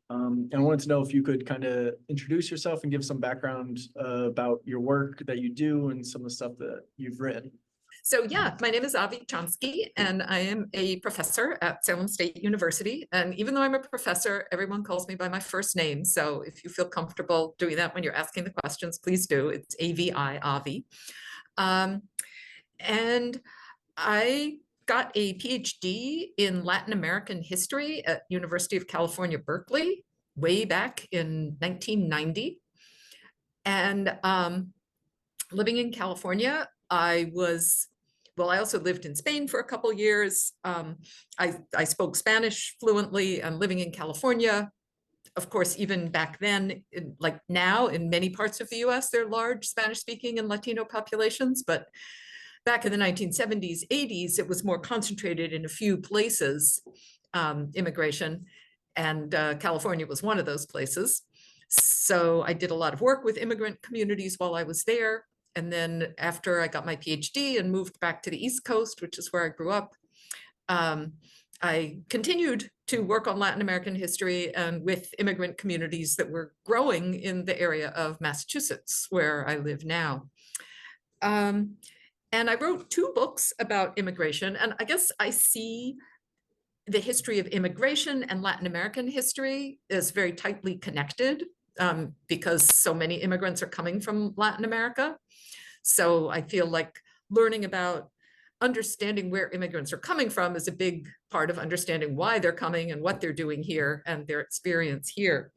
And I wanted to know if you could kind of introduce yourself and give some background about your work that you do and some of the stuff that you've written. So yeah, my name is Aviva Chomsky, and I am a professor at Salem State University. And even though I'm a professor, everyone calls me by my first name. So if you feel comfortable doing that when you're asking the questions, please do. It's AVI, Avi. And I got a PhD in Latin American history at University of California, Berkeley, way back in 1990. And living in California, I also lived in Spain for a couple years. I spoke Spanish fluently, and living in California, of course, even back then, like now in many parts of the US, there are large Spanish-speaking and Latino populations, but back in the 1970s, 80s, it was more concentrated in a few places, immigration, and California was one of those places. So I did a lot of work with immigrant communities while I was there. And then after I got my PhD and moved back to the East Coast, which is where I grew up, I continued to work on Latin American history and with immigrant communities that were growing in the area of Massachusetts, where I live now. And I wrote 2 books about immigration, and I guess I see the history of immigration and Latin American history is very tightly connected because so many immigrants are coming from Latin America. So I feel like learning about understanding where immigrants are coming from is a big part of understanding why they're coming and what they're doing here and their experience here.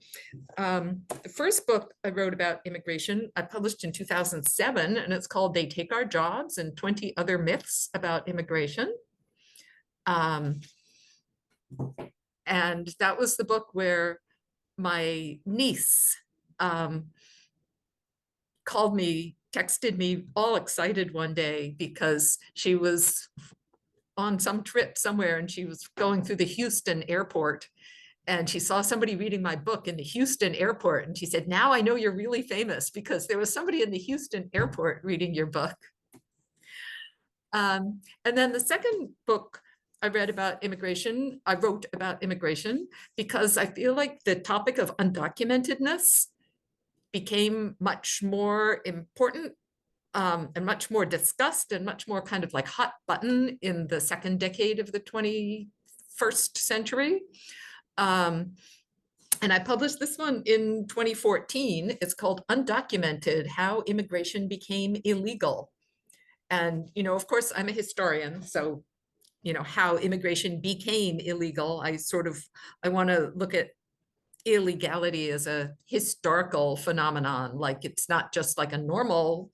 The first book I wrote about immigration, I published in 2007, and it's called They Take Our Jobs and 20 Other Myths About Immigration. And that was the book where my niece texted me all excited one day because she was on some trip somewhere and she was going through the Houston airport and she saw somebody reading my book in the Houston airport. And she said, now I know you're really famous because there was somebody in the Houston airport reading your book. And then the second book I wrote about immigration because I feel like the topic of undocumentedness became much more important and much more discussed and much more kind of like hot button in the second decade of the 21st century. And I published this one in 2014. It's called Undocumented: How Immigration Became Illegal. And, of course, I'm a historian, so, how immigration became illegal. I want to look at illegality as a historical phenomenon. Like it's not just like a normal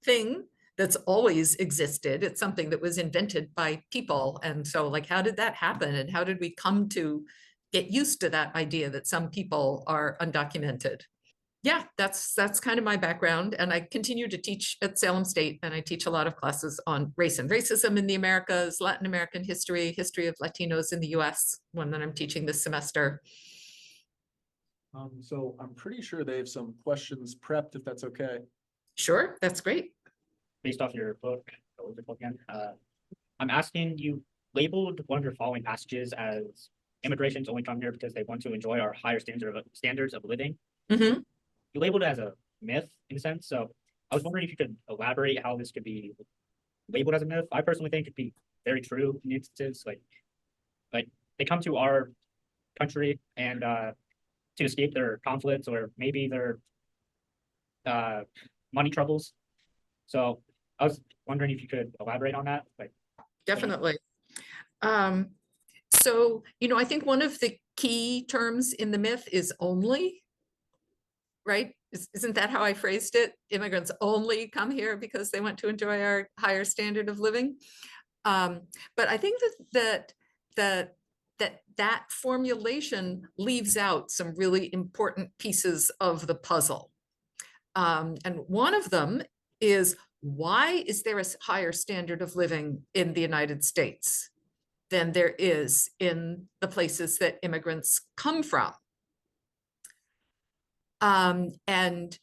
thing that's always existed. It's something that was invented by people. And so like, how did that happen? And how did we come to get used to that idea that some people are undocumented? Yeah, that's kind of my background. And I continue to teach at Salem State, and I teach a lot of classes on race and racism in the Americas, Latin American history, history of Latinos in the US, one that I'm teaching this semester. So I'm pretty sure they have some questions prepped, if that's okay. Sure, that's great. Based off your book, what was it called again? I'm asking, you labeled one of your following passages as immigrants only come here because they want to enjoy our higher standards of living. Mm-hmm. You labeled it as a myth in a sense. So I was wondering if you could elaborate how this could be labeled as a myth. I personally think it'd be very true in instances like they come to our country and to escape their conflicts or maybe their money troubles. So I was wondering if you could elaborate on that. Definitely. So, I think one of the key terms in the myth is only, right? Isn't that how I phrased it? Immigrants only come here because they want to enjoy our higher standard of living. But I think that formulation leaves out some really important pieces of the puzzle. And one of them is, why is there a higher standard of living in the United States than there is in the places that immigrants come from? And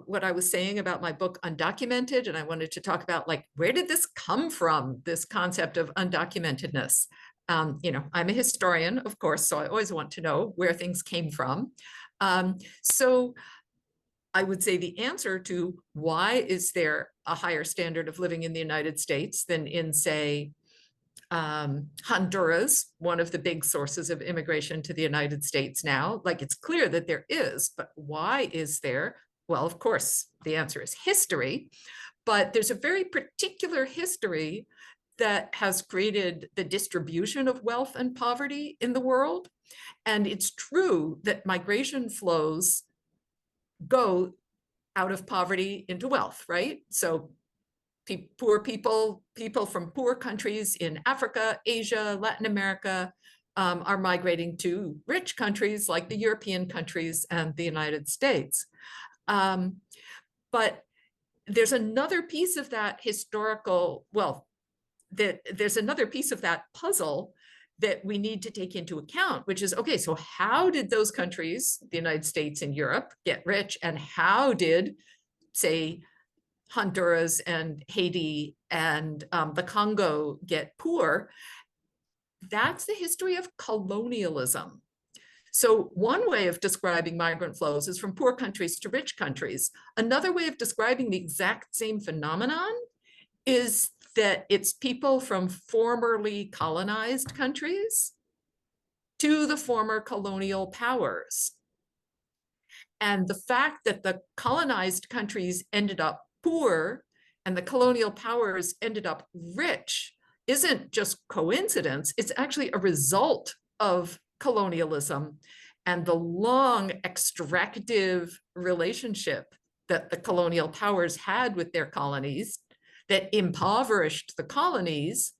what I was saying about my book Undocumented, and I wanted to talk about like, where did this come from, this concept of undocumentedness? You know, I'm a historian, of course, so I always want to know where things came from. So I would say the answer to why is there a higher standard of living in the United States than in, say, Honduras, one of the big sources of immigration to the United States now. Like, it's clear that there is, but why is there? Well, of course, the answer is history, but there's a very particular history that has created the distribution of wealth and poverty in the world. And it's true that migration flows go out of poverty into wealth, right? So poor people from poor countries in Africa, Asia, Latin America are migrating to rich countries like the European countries and the United States. But there's another piece of that historical, well, there's another piece of that puzzle that we need to take into account, which is, okay, so how did those countries, the United States and Europe, get rich? And how did, say, Honduras and Haiti and the Congo get poor? That's the history of colonialism. So one way of describing migrant flows is from poor countries to rich countries. Another way of describing the exact same phenomenon is that it's people from formerly colonized countries to the former colonial powers. And the fact that the colonized countries ended up poor and the colonial powers ended up rich isn't just coincidence, it's actually a result of colonialism and the long extractive relationship that the colonial powers had with their colonies that impoverished the colonies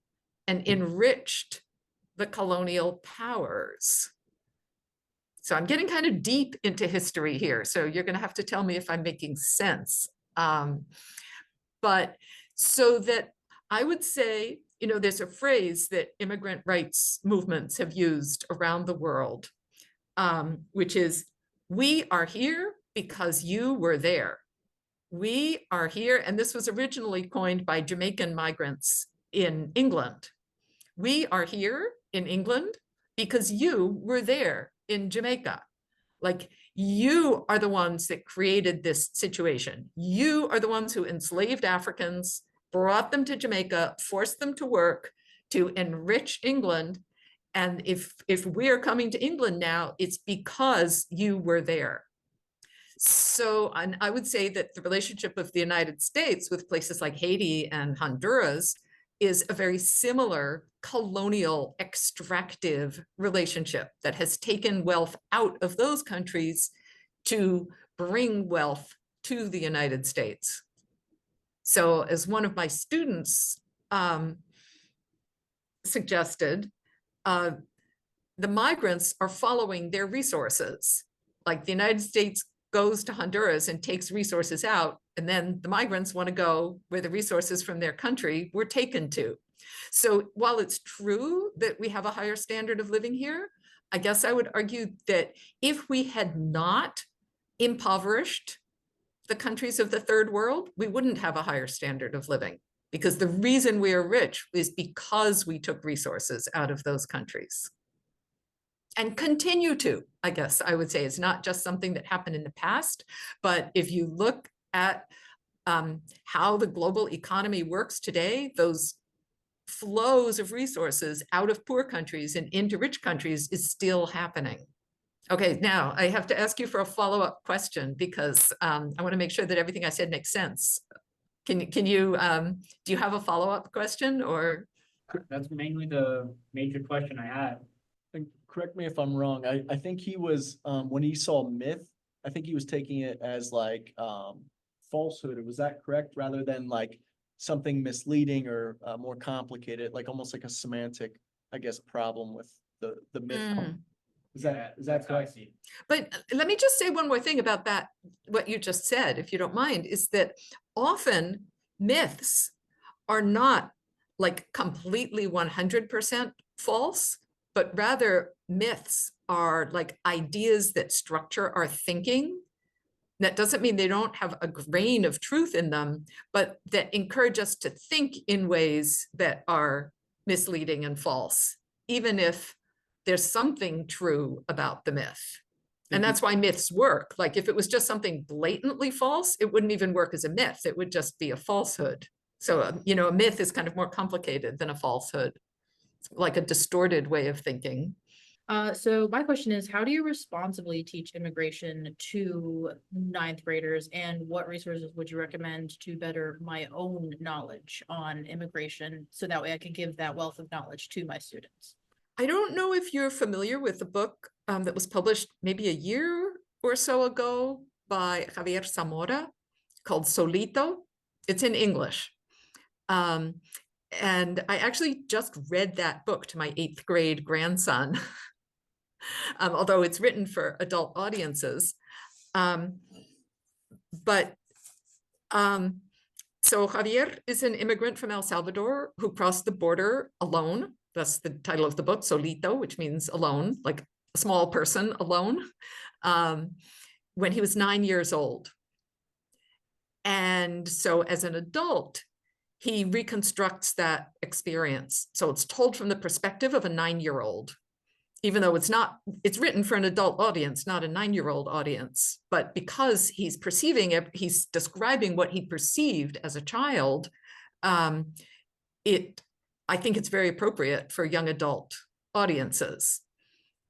and enriched the colonial powers. So I'm getting kind of deep into history here. So you're going to have to tell me if I'm making sense. But so that I would say, you know, there's a phrase that immigrant rights movements have used around the world, which is, we are here because you were there. We are here, and this was originally coined by Jamaican migrants in England. We are here in England because you were there in Jamaica. Like, you are the ones that created this situation. You are the ones who enslaved Africans, brought them to Jamaica, forced them to work to enrich England. And if we're coming to England now, it's because you were there. So, and I would say that the relationship of the United States with places like Haiti and Honduras is a very similar colonial extractive relationship that has taken wealth out of those countries to bring wealth to the United States. So as one of my students suggested, the migrants are following their resources. Like, the United States goes to Honduras and takes resources out, and then the migrants want to go where the resources from their country were taken to. So while it's true that we have a higher standard of living here, I guess I would argue that if we had not impoverished the countries of the third world, we wouldn't have a higher standard of living, because the reason we are rich is because we took resources out of those countries. And continue to, I guess I would say. It's not just something that happened in the past, but if you look at how the global economy works today, those flows of resources out of poor countries and into rich countries is still happening. Okay, now I have to ask you for a follow-up question, because I want to make sure that everything I said makes sense. Can you, do you have a follow-up question, or? That's mainly the major question I had. And correct me if I'm wrong, I think he was, when he saw myth, I think he was taking it as like falsehood. Was that correct? Rather than like something misleading or more complicated, like almost like a semantic, I guess, problem with the myth. Is that correct? But let me just say one more thing about that, what you just said, if you don't mind, is that often myths are not like completely 100% false, but rather myths are like ideas that structure our thinking. That doesn't mean they don't have a grain of truth in them, but that encourage us to think in ways that are misleading and false. even if there's something true about the myth. And Mhm. that's why myths work. Like if it was just something blatantly false, it wouldn't even work as a myth. It would just be a falsehood. So, a myth is kind of more complicated than a falsehood. It's like a distorted way of thinking. So my question is, how do you responsibly teach immigration to ninth graders, and what resources would you recommend to better my own knowledge on immigration so that way I can give that wealth of knowledge to my students? I don't know if you're familiar with the book that was published maybe a year or so ago by Javier Zamora called Solito. It's in English. And I actually just read that book to my 8th grade grandson, although it's written for adult audiences. So Javier is an immigrant from El Salvador who crossed the border alone. That's the title of the book, Solito, which means alone, like a small person alone, when he was 9 years old. And so as an adult, he reconstructs that experience. So it's told from the perspective of a 9-year-old, even though it's written for an adult audience, not a 9-year-old audience. But because he's perceiving it, he's describing what he perceived as a child. I think it's very appropriate for young adult audiences.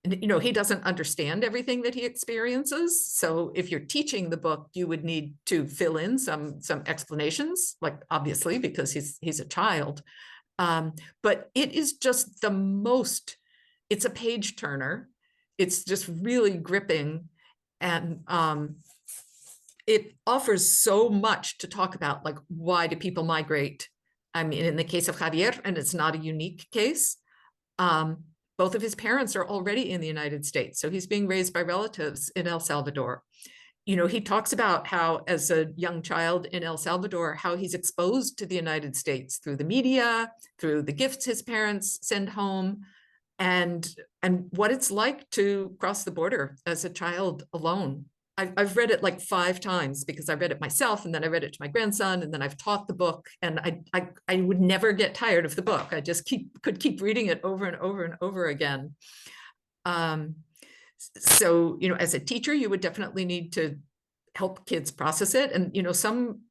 And, he doesn't understand everything that he experiences. So if you're teaching the book, you would need to fill in some explanations, like obviously because he's a child. But it is just it's a page turner. It's just really gripping. And it offers so much to talk about, like, why do people migrate? I mean, in the case of Javier, and it's not a unique case, both of his parents are already in the United States. So he's being raised by relatives in El Salvador. He talks about how, as a young child in El Salvador, how he's exposed to the United States through the media, through the gifts his parents send home, and what it's like to cross the border as a child alone. I've read it like 5 times because I read it myself, and then I read it to my grandson, and then I've taught the book, and I would never get tired of the book. I just could keep reading it over and over and over again. So, as a teacher, you would definitely need to help kids process it. And, some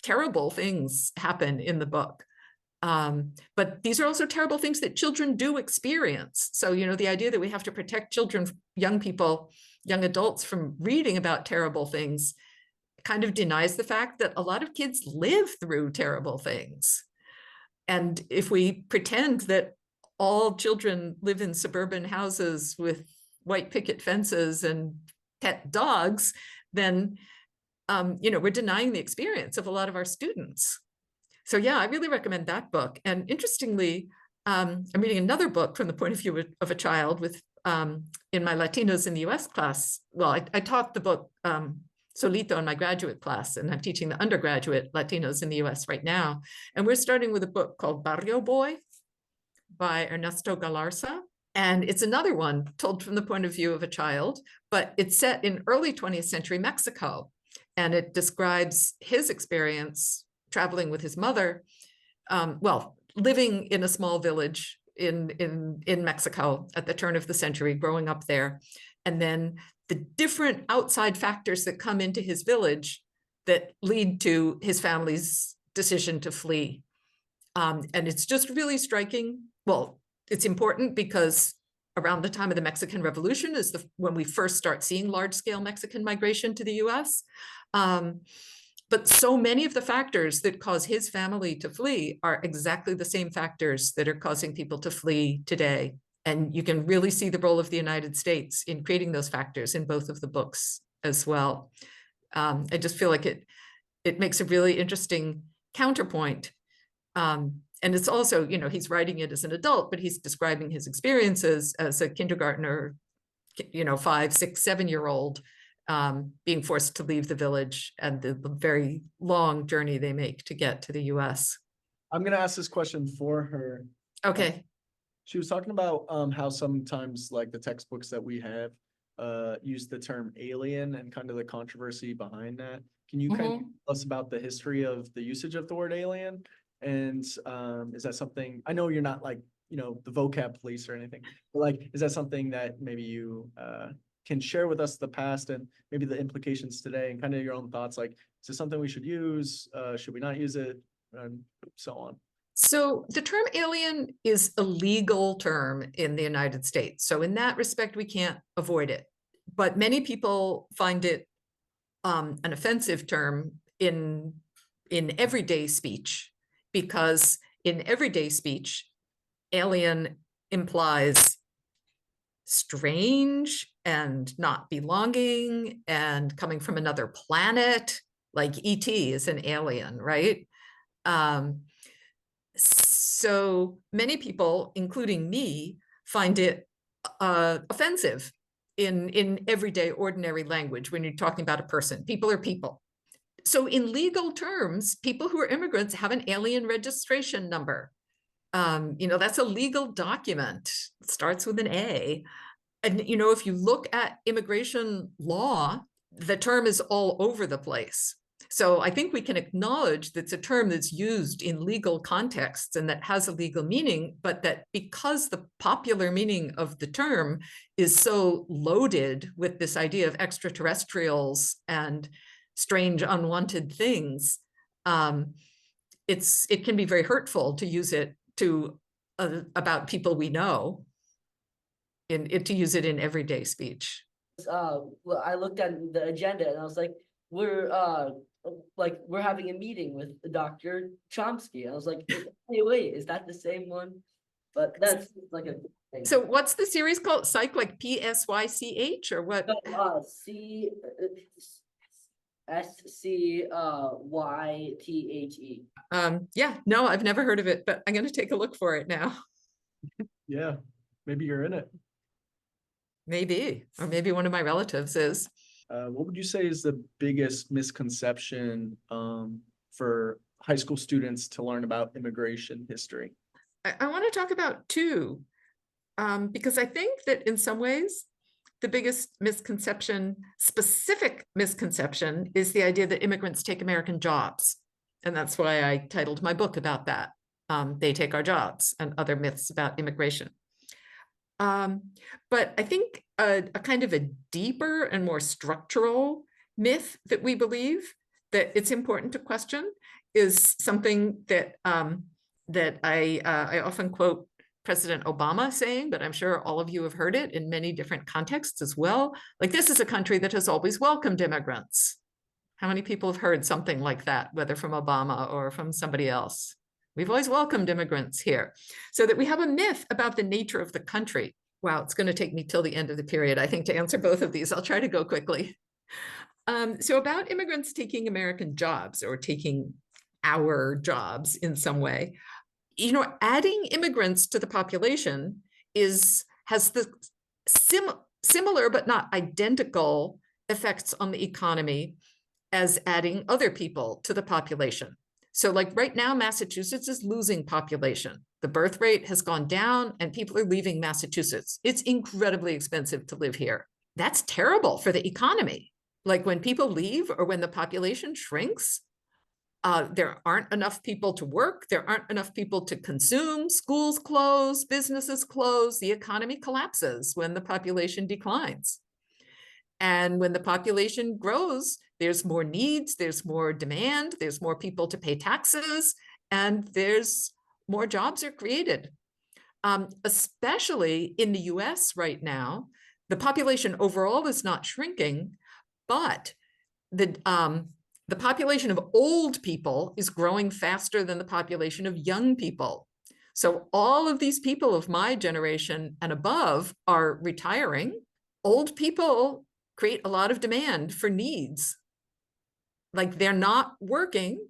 terrible things happen in the book. But these are also terrible things that children do experience. So, the idea that we have to protect children, young people, young adults from reading about terrible things kind of denies the fact that a lot of kids live through terrible things. And if we pretend that all children live in suburban houses with white picket fences and pet dogs, then, we're denying the experience of a lot of our students. So yeah, I really recommend that book. And interestingly, I'm reading another book from the point of view of a child with in my Latinos in the US class. Well, I taught the book Solito in my graduate class, and I'm teaching the undergraduate Latinos in the US right now. And we're starting with a book called Barrio Boy by Ernesto Galarza. And it's another one told from the point of view of a child, but it's set in early 20th century Mexico. And it describes his experience traveling with his mother, living in a small village in Mexico at the turn of the century, growing up there, and then the different outside factors that come into his village that lead to his family's decision to flee. And it's just really striking. Well, it's important because around the time of the Mexican Revolution is when we first start seeing large-scale Mexican migration to the US. But so many of the factors that cause his family to flee are exactly the same factors that are causing people to flee today. And you can really see the role of the United States in creating those factors in both of the books as well. I just feel like it makes a really interesting counterpoint. And it's also, he's writing it as an adult, but he's describing his experiences as a kindergartner, 5, 6, 7-year-old, being forced to leave the village and the very long journey they make to get to the US. I'm going to ask this question for her. Okay. She was talking about how sometimes like the textbooks that we have use the term alien and kind of the controversy behind that. Can you kind of tell us about the history of the usage of the word alien? And is that something, I know you're not like the vocab police or anything. But like, is that something that maybe you can share with us the past and maybe the implications today and kind of your own thoughts? Like, is this something we should use? Should we not use it? And so on. So the term alien is a legal term in the United States. So in that respect, we can't avoid it. But many people find it an offensive term in everyday speech, because in everyday speech, alien implies strange and not belonging and coming from another planet, like E.T. is an alien, right? So many people, including me, find it offensive in everyday ordinary language when you're talking about a person. People are people. So in legal terms, people who are immigrants have an alien registration number. That's a legal document. It starts with an A. And, if you look at immigration law, the term is all over the place. So I think we can acknowledge that it's a term that's used in legal contexts and that has a legal meaning, but that because the popular meaning of the term is so loaded with this idea of extraterrestrials and strange, unwanted things, it can be very hurtful to use it about people we know, to use it in everyday speech. Well, I looked at the agenda and I was like, we're having a meeting with Dr. Chomsky. I was like, hey, wait, is that the same one? But that's like a thing. So what's the series called? Psych, like PSYCH or what? SCYTHE. Yeah, no, I've never heard of it, but I'm going to take a look for it now. Yeah, maybe you're in it. Maybe, or maybe one of my relatives is. What would you say is the biggest misconception for high school students to learn about immigration history? I want to talk about two, because I think that in some ways, the biggest specific misconception is the idea that immigrants take American jobs. And that's why I titled my book about that. They take our jobs, and other myths about immigration. But I think a kind of a deeper and more structural myth that we believe that it's important to question is something that I often quote President Obama saying, but I'm sure all of you have heard it in many different contexts as well. Like, this is a country that has always welcomed immigrants. How many people have heard something like that, whether from Obama or from somebody else? We've always welcomed immigrants here. So that we have a myth about the nature of the country. Wow, it's going to take me till the end of the period, I think, to answer both of these. I'll try to go quickly. So about immigrants taking American jobs or taking our jobs in some way, adding immigrants to the population has the similar but not identical effects on the economy as adding other people to the population. So like right now, Massachusetts is losing population. The birth rate has gone down and people are leaving Massachusetts. It's incredibly expensive to live here. That's terrible for the economy. Like when people leave or when the population shrinks, there aren't enough people to work. There aren't enough people to consume. Schools close, businesses close. The economy collapses when the population declines. And when the population grows, there's more needs, there's more demand, there's more people to pay taxes, and there's more jobs are created. Especially in the US right now, the population overall is not shrinking, but the population of old people is growing faster than the population of young people. So all of these people of my generation and above are retiring. Old people create a lot of demand for needs. Like they're not working,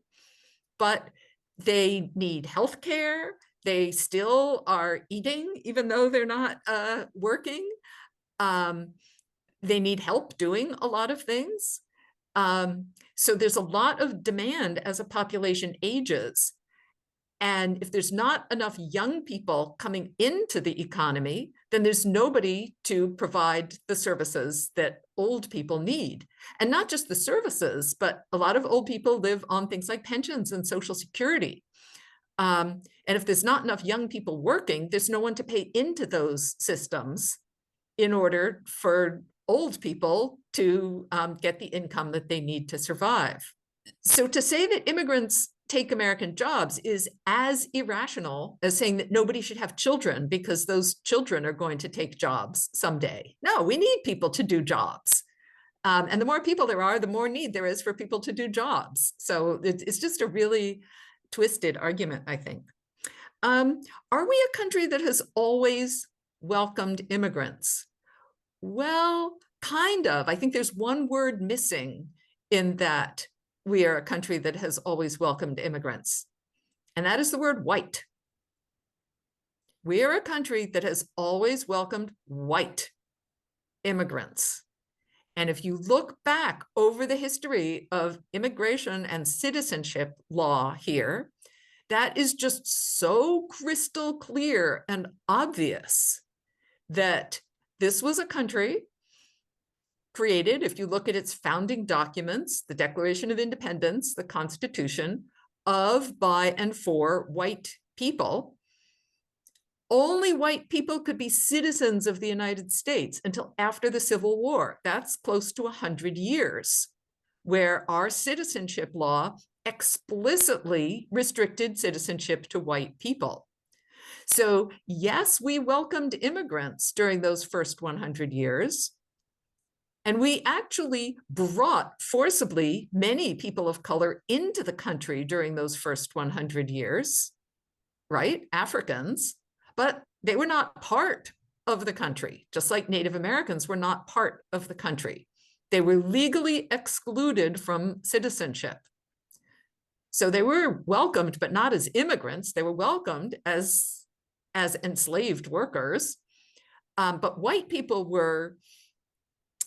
but they need healthcare. They still are eating, even though they're not working. They need help doing a lot of things. So there's a lot of demand as a population ages. And if there's not enough young people coming into the economy, then there's nobody to provide the services that old people need. And not just the services, but a lot of old people live on things like pensions and Social Security. And if there's not enough young people working, there's no one to pay into those systems in order for old people to get the income that they need to survive. So to say that immigrants take American jobs is as irrational as saying that nobody should have children because those children are going to take jobs someday. No, we need people to do jobs. And the more people there are, the more need there is for people to do jobs. So it's just a really twisted argument, I think. Are we a country that has always welcomed immigrants? Well, kind of. I think there's one word missing in that we are a country that has always welcomed immigrants, and that is the word white. We are a country that has always welcomed white immigrants. And if you look back over the history of immigration and citizenship law here, that is just so crystal clear and obvious that this was a country created, if you look at its founding documents, the Declaration of Independence, the Constitution, of, by, and for white people. Only white people could be citizens of the United States until after the Civil War. That's close to 100 years, where our citizenship law explicitly restricted citizenship to white people. So yes, we welcomed immigrants during those first 100 years. And we actually brought forcibly many people of color into the country during those first 100 years, right? Africans, but they were not part of the country, just like Native Americans were not part of the country. They were legally excluded from citizenship. So they were welcomed, but not as immigrants. They were welcomed as enslaved workers. But white people were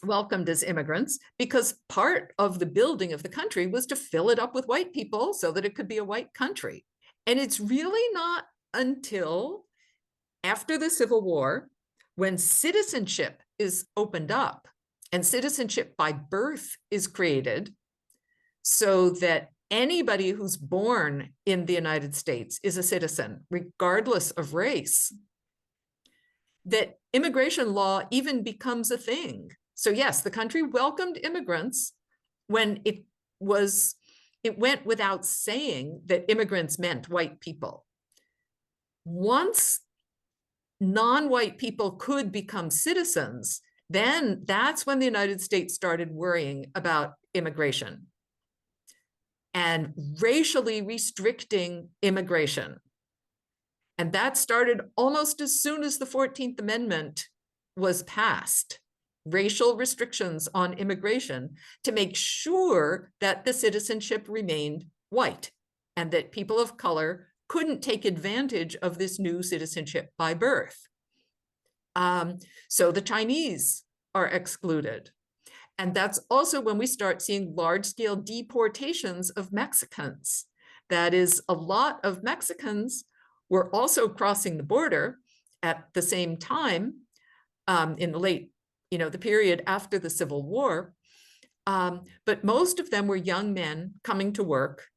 welcomed as immigrants because part of the building of the country was to fill it up with white people so that it could be a white country. And it's really not until after the Civil War, when citizenship is opened up and citizenship by birth is created so that anybody who's born in the United States is a citizen, regardless of race, that immigration law even becomes a thing. So yes, the country welcomed immigrants when it went without saying that immigrants meant white people. Once non-white people could become citizens, then that's when the United States started worrying about immigration and racially restricting immigration. And that started almost as soon as the 14th Amendment was passed. Racial restrictions on immigration to make sure that the citizenship remained white and that people of color couldn't take advantage of this new citizenship by birth. So the Chinese are excluded. And that's also when we start seeing large-scale deportations of Mexicans. That is, a lot of Mexicans were also crossing the border at the same time in the late, the period after the Civil War. But most of them were young men coming to work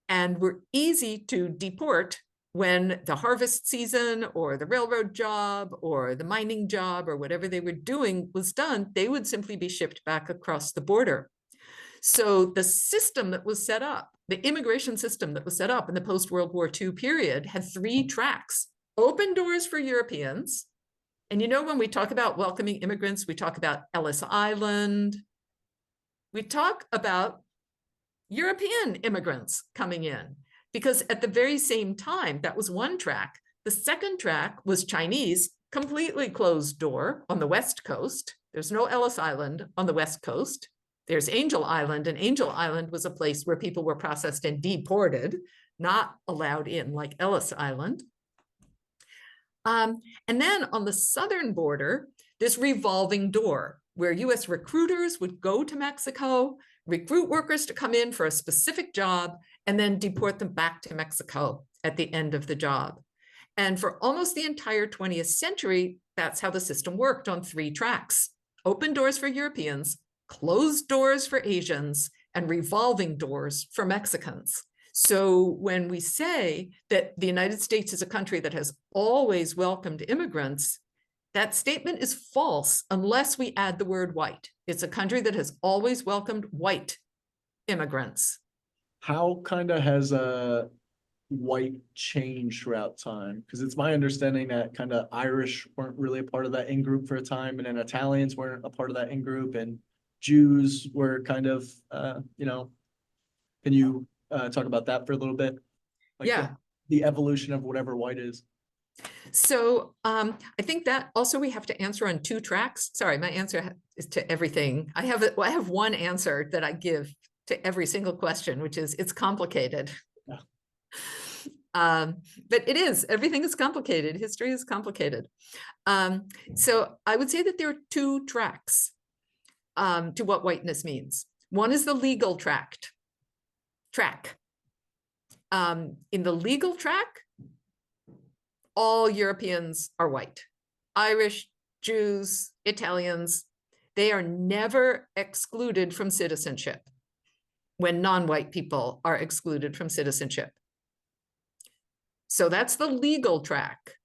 and were easy to deport when the harvest season or the railroad job or the mining job or whatever they were doing was done. They would simply be shipped back across the border. So the system that was set up, the immigration system that was set up in the post-World War II period had 3 tracks: open doors for Europeans. And when we talk about welcoming immigrants, we talk about Ellis Island. We talk about European immigrants coming in, because at the very same time, that was one track. The second track was Chinese, completely closed door on the West Coast. There's no Ellis Island on the West Coast. There's Angel Island, and Angel Island was a place where people were processed and deported, not allowed in like Ellis Island. And then on the southern border, this revolving door where US recruiters would go to Mexico, recruit workers to come in for a specific job, and then deport them back to Mexico at the end of the job. And for almost the entire 20th century, that's how the system worked, on 3 tracks: open doors for Europeans, closed doors for Asians, and revolving doors for Mexicans. So when we say that the United States is a country that has always welcomed immigrants, that statement is false unless we add the word white. It's a country that has always welcomed white immigrants. How kind of has white changed throughout time? Because it's my understanding that kind of Irish weren't really a part of that in-group for a time, and then Italians weren't a part of that in-group, and Jews were kind of, can you talk about that for a little bit? Like Yeah. the evolution of whatever white is. So I think that also we have to answer on two tracks. Sorry, my answer is to everything. I have one answer that I give to every single question, which is it's complicated. Yeah. But everything is complicated. History is complicated. So I would say that there are two tracks to what whiteness means. One is the legal track. In the legal track, all Europeans are white. Irish, Jews, Italians, they are never excluded from citizenship when non-white people are excluded from citizenship. So that's the legal track.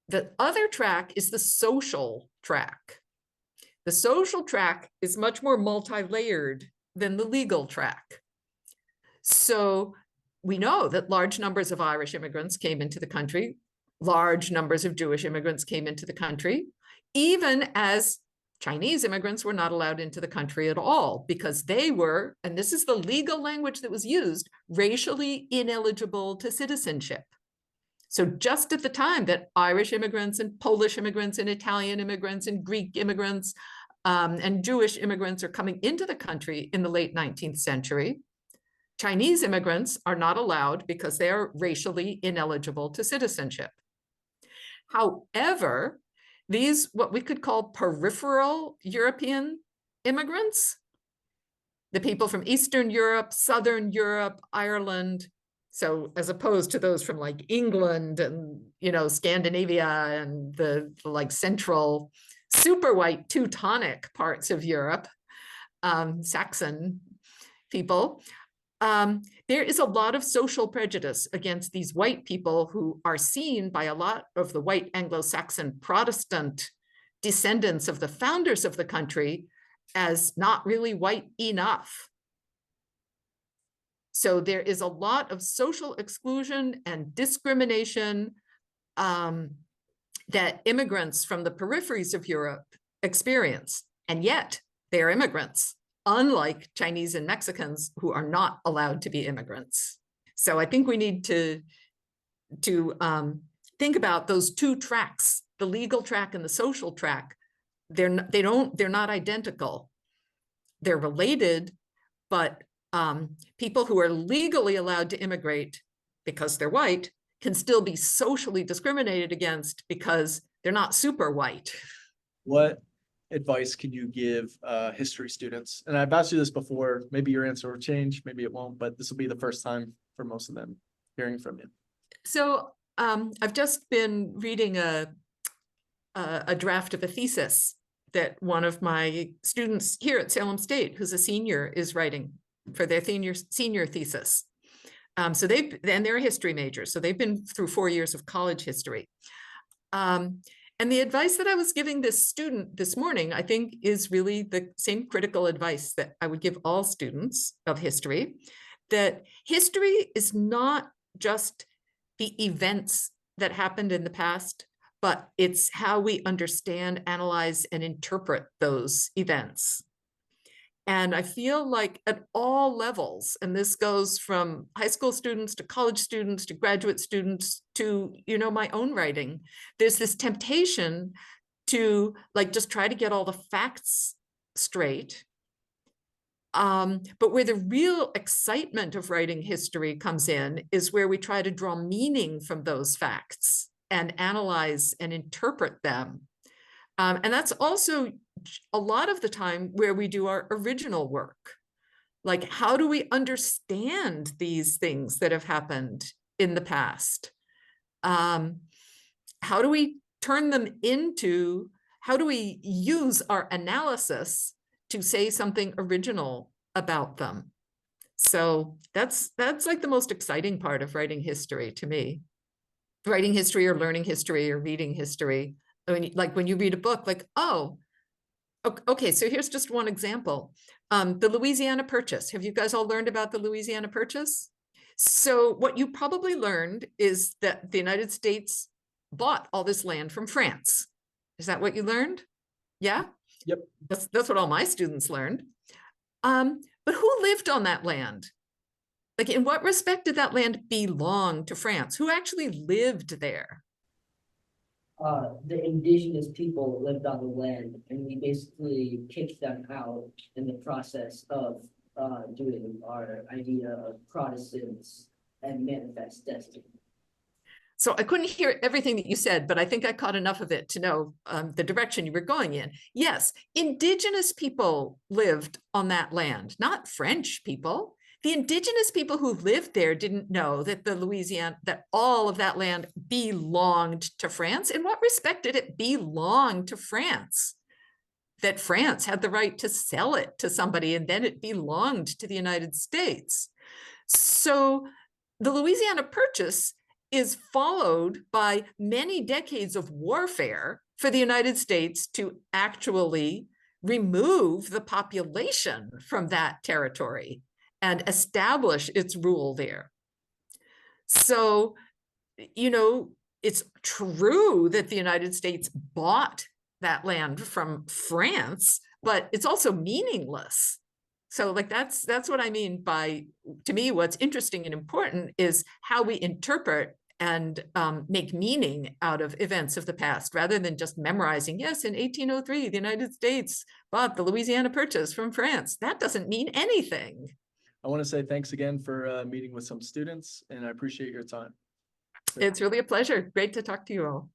The other track is the social track. The social track is much more multi-layered than the legal track. So we know that large numbers of Irish immigrants came into the country, large numbers of Jewish immigrants came into the country, even as Chinese immigrants were not allowed into the country at all because they were, and this is the legal language that was used, racially ineligible to citizenship. So just at the time that Irish immigrants and Polish immigrants and Italian immigrants and Greek immigrants and Jewish immigrants are coming into the country in the late 19th century, Chinese immigrants are not allowed because they are racially ineligible to citizenship. However, these, what we could call peripheral European immigrants, the people from Eastern Europe, Southern Europe, Ireland, so as opposed to those from like England and, Scandinavia and the like central super white Teutonic parts of Europe, Saxon people, there is a lot of social prejudice against these white people who are seen by a lot of the white Anglo-Saxon Protestant descendants of the founders of the country as not really white enough. So there is a lot of social exclusion and discrimination that immigrants from the peripheries of Europe experience, and yet they are immigrants, unlike Chinese and Mexicans who are not allowed to be immigrants. So I think we need to think about those two tracks, the legal track and the social track. They're not identical. They're related, but people who are legally allowed to immigrate because they're white can still be socially discriminated against because they're not super white. What advice can you give history students? And I've asked you this before, maybe your answer will change, maybe it won't, but this will be the first time for most of them hearing from you. So I've just been reading a draft of a thesis that one of my students here at Salem State, who's a senior, is writing for their senior thesis. So they're a history major, so they've been through 4 years of college history. And the advice that I was giving this student this morning, I think, is really the same critical advice that I would give all students of history, that history is not just the events that happened in the past, but it's how we understand, analyze, and interpret those events. And I feel like at all levels, and this goes from high school students to college students to graduate students to, my own writing, there's this temptation to just try to get all the facts straight. But where the real excitement of writing history comes in is where we try to draw meaning from those facts and analyze and interpret them. And that's also a lot of the time where we do our original work. Like, how do we understand these things that have happened in the past? How do we turn them into, how do we use our analysis to say something original about them? So that's like the most exciting part of writing history to me. Writing history or learning history or reading history. I mean, like when you read a book, like, oh, okay, so here's just one example. The Louisiana Purchase. Have you guys all learned about the Louisiana Purchase? So what you probably learned is that the United States bought all this land from France. Is that what you learned? Yeah? Yep. That's what all my students learned. But who lived on that land? Like, in what respect did that land belong to France? Who actually lived there? The indigenous people lived on the land, and we basically kicked them out in the process of doing our idea of Protestants and manifest destiny. So I couldn't hear everything that you said, but I think I caught enough of it to know the direction you were going in. Yes, indigenous people lived on that land, not French people. The indigenous people who lived there didn't know that that all of that land belonged to France. In what respect did it belong to France? That France had the right to sell it to somebody and then it belonged to the United States. So the Louisiana Purchase is followed by many decades of warfare for the United States to actually remove the population from that territory and establish its rule there. So, you know, it's true that the United States bought that land from France, but it's also meaningless. So like that's what I mean by, to me, what's interesting and important is how we interpret and make meaning out of events of the past, rather than just memorizing, yes, in 1803, the United States bought the Louisiana Purchase from France. That doesn't mean anything. I want to say thanks again for meeting with some students, and I appreciate your time. It's really a pleasure. Great to talk to you all.